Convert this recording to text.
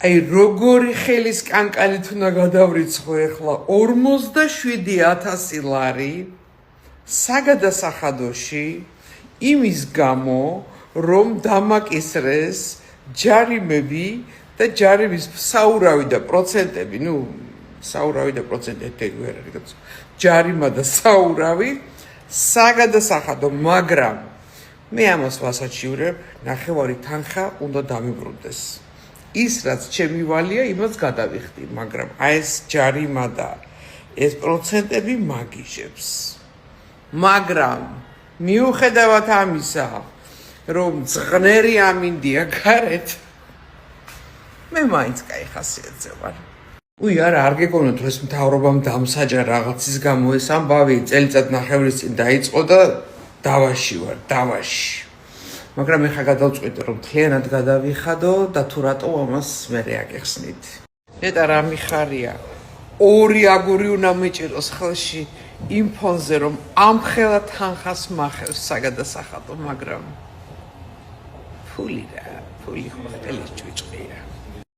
აი როგორი ხელის კანკალით უნდა გადავრიცხო ახლა 47,000 ლარი საგადასახადოში იმის გამო რომ დამაკისრეს ჯარიმები და ჯარიმის საურავი და პროცენტები, საურავი და პროცენტები ვერ არის, ჯარიმა და საურავი საგადასახადო, მაგრამ მე ამას ვასაჩივრებ, ნახევარი თანხა უნდა დამიბრუნდეს. ის რაც ჩემი ვალია, იმას გადავიხდი, მაგრამ აი ეს ჯარიმა და ეს პროცენტები მაგიჟებს. მაგრამ მიუხედავად ამისა, რომ ძღნერი ამინდია გარეთ, მე მაინც კაი ხასიათზე ვარ. არა, არ გეკონოთ, რომ ეს მთავრობამ დამსაჯა რაღაცის გამო ეს ამბავი წელიწად ნახევრის წინ დაიწყო და დავაში ვარ, დავაში. მაგრამ ეხლა გადავწყვიტე, რომ მთლიანად გადავიხადო და თუ რატო ამას მერე აგეხსნით. ნეტა რა მიხარია, 2 აგური უნდა მიჭიროს ხელში იმ ფონზე, რომ ამხელა თანხას მახევს საგადასახადო, მაგრამ ფული რა, ფული ხო ხელი ჭვიჭყია.